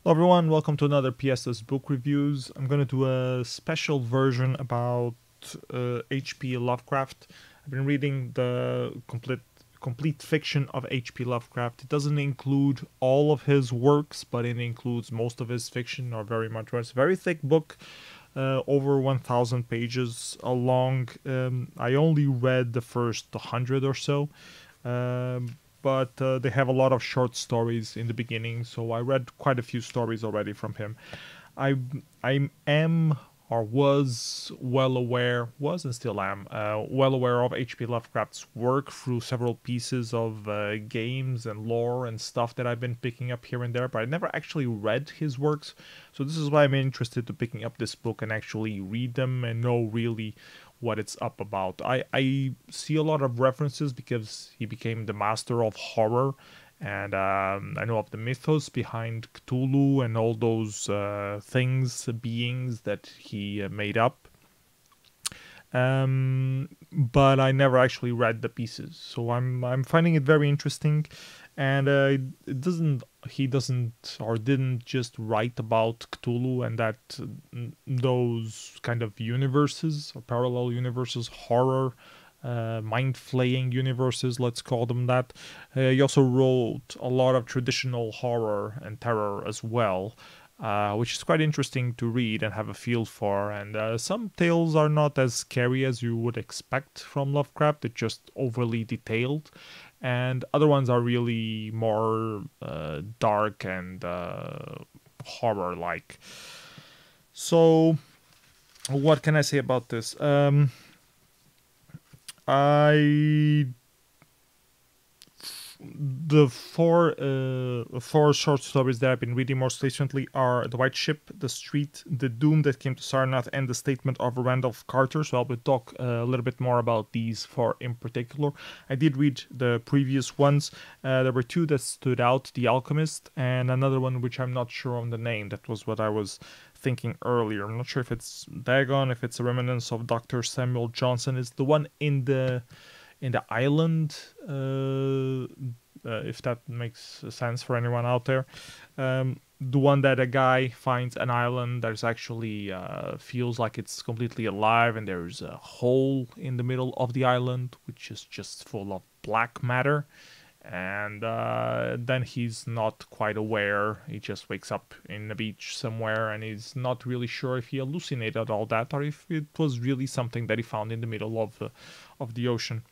Hello everyone, welcome to another PSS book reviews. I'm going to do a special version about H.P. Lovecraft. I've been reading the complete fiction of H.P. Lovecraft. It doesn't include all of his works, but it includes most of his fiction, or very much. It's a very thick book, over 1,000 pages long. I only read the first 100 or so. But they have a lot of short stories in the beginning, so I read quite a few stories already from him. I am or was and still am well aware of H.P. Lovecraft's work through several pieces of games and lore and stuff that I've been picking up here and there, but I never actually read his works, so this is why I'm interested to picking up this book and actually read them and know really what it's up about. I see a lot of references because he became the master of horror, and I know of the mythos behind Cthulhu and all those beings that he made up. But I never actually read the pieces, so I'm finding it very interesting, and he didn't just write about Cthulhu and that those kind of universes or parallel universes, horror, mind-flaying universes, let's call them that. He also wrote a lot of traditional horror and terror as well, which is quite interesting to read and have a feel for. And some tales are not as scary as you would expect from Lovecraft. They're just overly detailed, and other ones are really more dark and horror-like. So, what can I say about this? The four short stories that I've been reading most recently are The White Ship, The Street, The Doom That Came to Sarnath, and The Statement of Randolph Carter. So I'll talk a little bit more about these four in particular. I did read the previous ones. There were two that stood out, The Alchemist, and another one which I'm not sure on the name. That was what I was thinking earlier. I'm not sure if it's Dagon, if it's a remnants of Dr. Samuel Johnson. It's the one in the island, if that makes sense for anyone out there. The one that a guy finds an island that is actually feels like it's completely alive, and there's a hole in the middle of the island which is just full of black matter, and then he's not quite aware. He just wakes up in a beach somewhere, and he's not really sure if he hallucinated all that or if it was really something that he found in the middle of the ocean.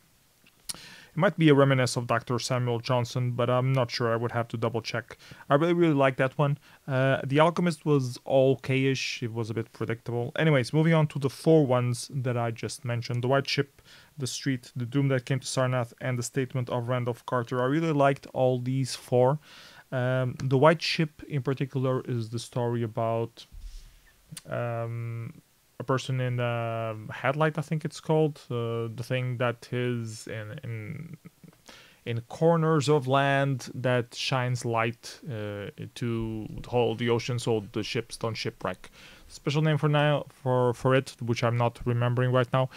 It might be a reminiscence of Dr. Samuel Johnson, but I'm not sure. I would have to double check. I really like that one. The Alchemist was okay-ish. It was a bit predictable. Anyways, moving on to the four ones that I just mentioned. The White Ship, The Street, The Doom That Came to Sarnath, and The Statement of Randolph Carter. I really liked all these four. The White Ship in particular is the story about a person in a headlight, I think it's called, the thing that is in corners of land that shines light to hold the ocean so the ships don't shipwreck. Special name for now for it, which I'm not remembering right now.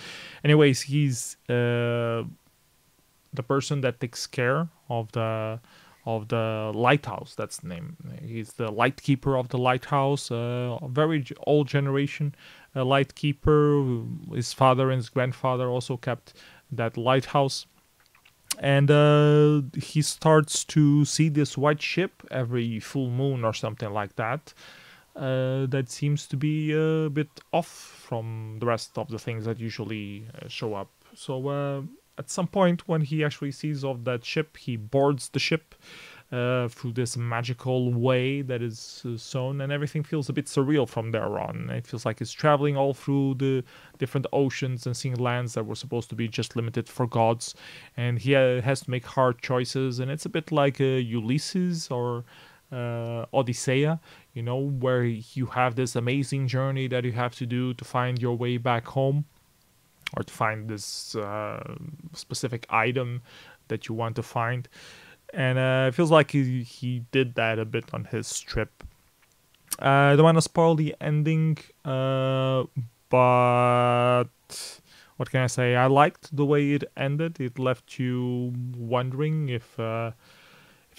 Anyways, he's the person that takes care of the lighthouse. That's the name. He's the light keeper of the lighthouse, a very old generation light keeper. His father and his grandfather also kept that lighthouse, and he starts to see this white ship every full moon or something like that. That seems to be a bit off from the rest of the things that usually show up. So at some point, when he actually sees of that ship, he boards the ship through this magical way that is sown, and everything feels a bit surreal from there on. It feels like he's traveling all through the different oceans and seeing lands that were supposed to be just limited for gods, and he has to make hard choices, and it's a bit like Ulysses or Odyssey, you know, where you have this amazing journey that you have to do to find your way back home, or to find this specific item that you want to find. And it feels like he did that a bit on his trip. I don't want to spoil the ending, but what can I say? I liked the way it ended. It left you wondering if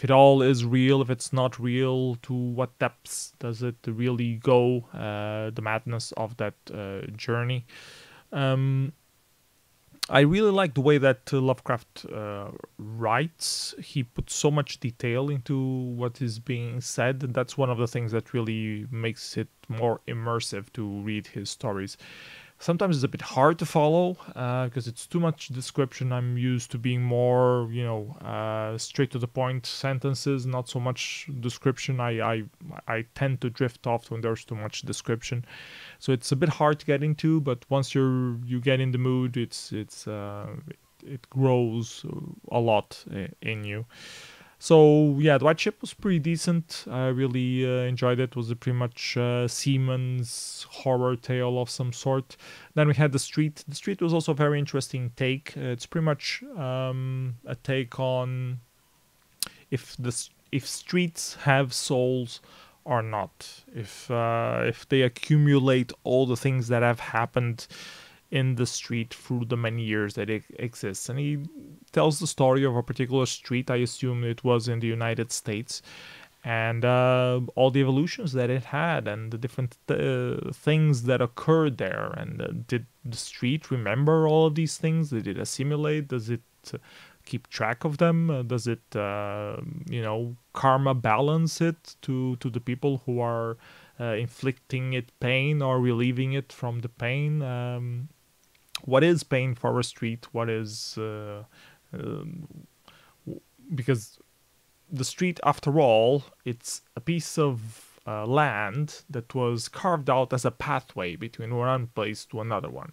if it all is real, if it's not real, to what depths does it really go, the madness of that journey. I really like the way that Lovecraft writes. He puts so much detail into what is being said, and that's one of the things that really makes it more immersive to read his stories. Sometimes it's a bit hard to follow because it's too much description. I'm used to being more, straight to the point sentences, not so much description. I tend to drift off when there's too much description, so it's a bit hard to get into. But once you get in the mood, it grows a lot in you. So yeah, the White Ship was pretty decent. I really enjoyed it. It was a pretty much seaman's horror tale of some sort. Then we had The Street. The Street was also a very interesting take. It's pretty much a take on if streets have souls or not. If they accumulate all the things that have happened in the street through the many years that it exists. And he tells the story of a particular street. I assume it was in the United States, and all the evolutions that it had, and the different things that occurred there. And did the street remember all of these things? Did it assimilate? Does it keep track of them? Does it, karma balance it to the people who are inflicting it pain or relieving it from the pain? What is pain for a street? What is because the street, after all, it's a piece of land that was carved out as a pathway between one place to another one.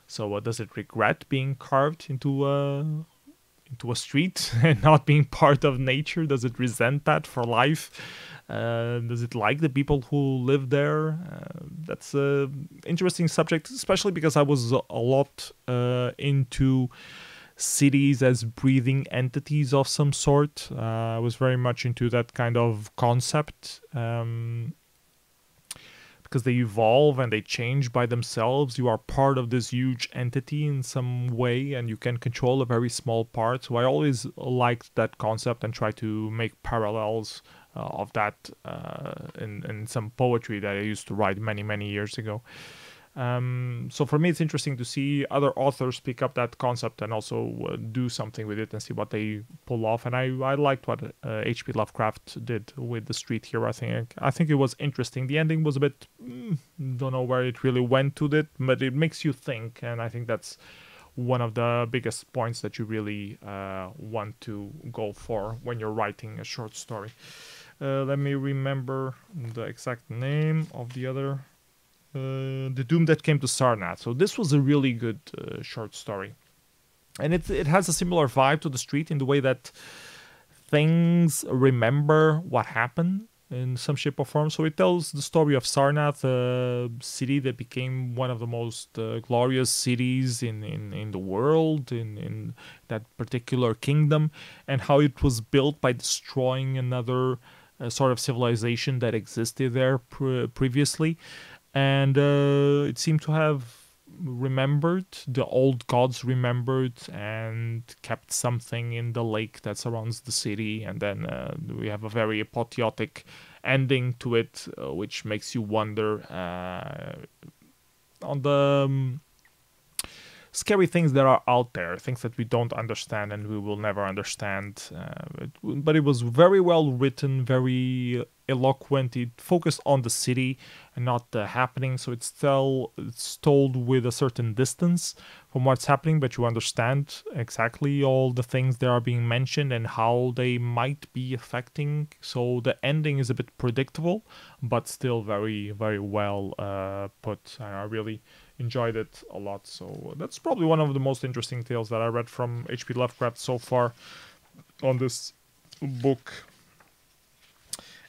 So does it regret being carved into a street and not being part of nature? Does it resent that for life? Does it like the people who live there? That's an interesting subject, especially because I was a lot into cities as breathing entities of some sort. I was very much into that kind of concept. Because they evolve and they change by themselves. You are part of this huge entity in some way, and you can control a very small part. So I always liked that concept and try to make parallels of that in some poetry that I used to write many years ago. So for me, it's interesting to see other authors pick up that concept and also do something with it and see what they pull off. And I liked what H.P. Lovecraft did with The Street here. I think it was interesting. The ending was a bit, don't know where it really went to it, but it makes you think. And I think that's one of the biggest points that you really want to go for when you're writing a short story. Let me remember the exact name of the other. The Doom That Came to Sarnath. So this was a really good short story. And it has a similar vibe to The Street in the way that things remember what happened in some shape or form. So it tells the story of Sarnath, a city that became one of the most glorious cities in the world, in that particular kingdom, and how it was built by destroying another sort of civilization that existed there previously. And it seemed to have remembered, the old gods remembered, and kept something in the lake that surrounds the city. And then we have a very apotheotic ending to it, which makes you wonder on the scary things that are out there, things that we don't understand and we will never understand. But it was very well written, very eloquent. It focused on the city and not the happening, so it's told with a certain distance from what's happening, but you understand exactly all the things that are being mentioned and how they might be affecting. So the ending is a bit predictable, but still very, very well put. I really enjoyed it a lot. So that's probably one of the most interesting tales that I read from H.P. Lovecraft so far on this book.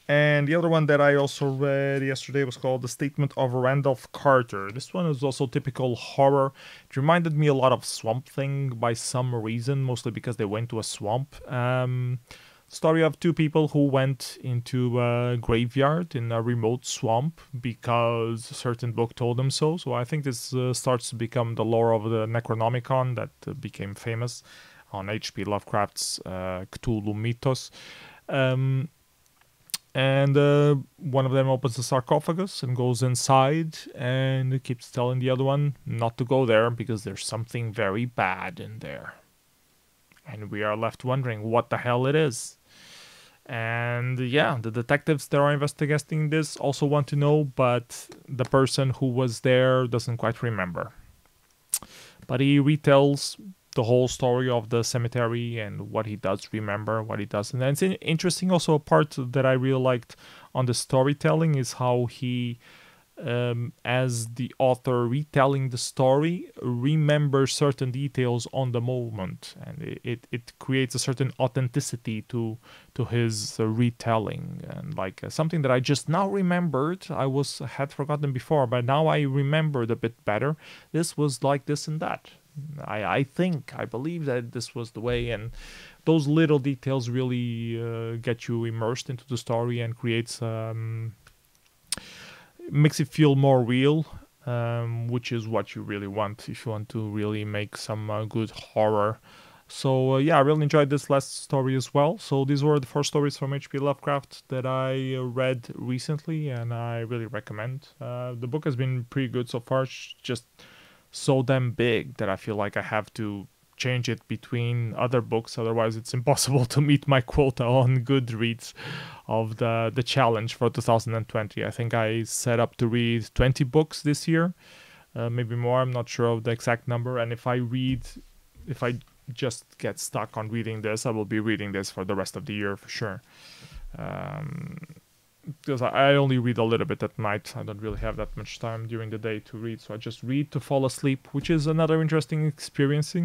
And the other one that I also read yesterday was called The Statement of Randolph Carter. This one is also typical horror. It reminded me a lot of Swamp Thing by some reason, mostly because they went to a swamp. Story of two people who went into a graveyard in a remote swamp because a certain book told them so. So I think this starts to become the lore of the Necronomicon that became famous on H.P. Lovecraft's Cthulhu mythos. And one of them opens the sarcophagus and goes inside and keeps telling the other one not to go there because there's something very bad in there. And we are left wondering what the hell it is. And yeah, the detectives that are investigating this also want to know, but the person who was there doesn't quite remember. But he retells the whole story of the cemetery and what he does remember, what he doesn't. And it's interesting also, a part that I really liked on the storytelling is how he, as the author retelling the story, remembers certain details on the moment, and it creates a certain authenticity to his retelling. And like something that I just now remembered, had forgotten before, but now I remembered a bit better. This was like this and that. I believe that this was the way, and those little details really get you immersed into the story and creates makes it feel more real, which is what you really want if you want to really make some good horror. So yeah, I really enjoyed this last story as well. So these were the 4 stories from H.P. Lovecraft that I read recently, and I really recommend. The book has been pretty good so far. It's just so damn big that I feel like I have to change it between other books, otherwise it's impossible to meet my quota on Goodreads of the challenge for 2020. I think I set up to read 20 books this year, maybe more, I'm not sure of the exact number. And if I just get stuck on reading this, I will be reading this for the rest of the year for sure. Because I only read a little bit at night. I don't really have that much time during the day to read, so I just read to fall asleep, which is another interesting experience.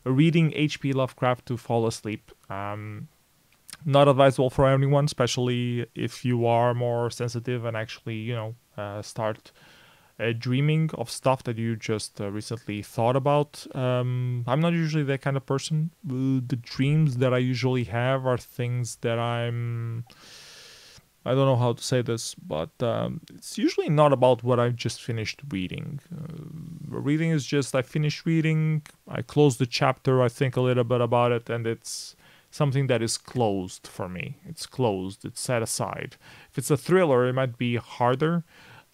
Reading H.P. Lovecraft to fall asleep. Not advisable for anyone, especially if you are more sensitive and actually, start dreaming of stuff that you just recently thought about. I'm not usually that kind of person. The dreams that I usually have are things that I don't know how to say this, but it's usually not about what I've just finished reading. Reading is just, I finish reading, I close the chapter, I think a little bit about it, and it's something that is closed for me. It's closed, it's set aside. If it's a thriller, it might be harder.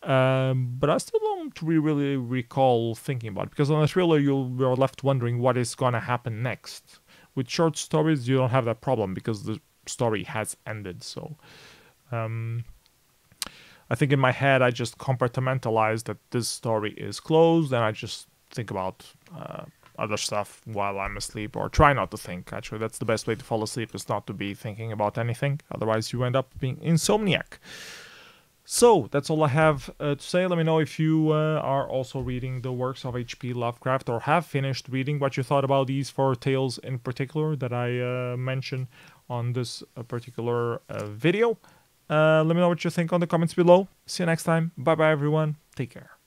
But I still don't really recall thinking about it, because on a thriller you're left wondering what is gonna happen next. With short stories you don't have that problem because the story has ended. So I think in my head I just compartmentalize that this story is closed, and I just think about other stuff while I'm asleep, or try not to think. Actually, that's the best way to fall asleep, is not to be thinking about anything. Otherwise you end up being insomniac. So, that's all I have to say. Let me know if you are also reading the works of H.P. Lovecraft, or have finished reading, what you thought about these 4 tales in particular that I mentioned on this particular video. Let me know what you think on the comments below. See you next time. Bye-bye, everyone. Take care.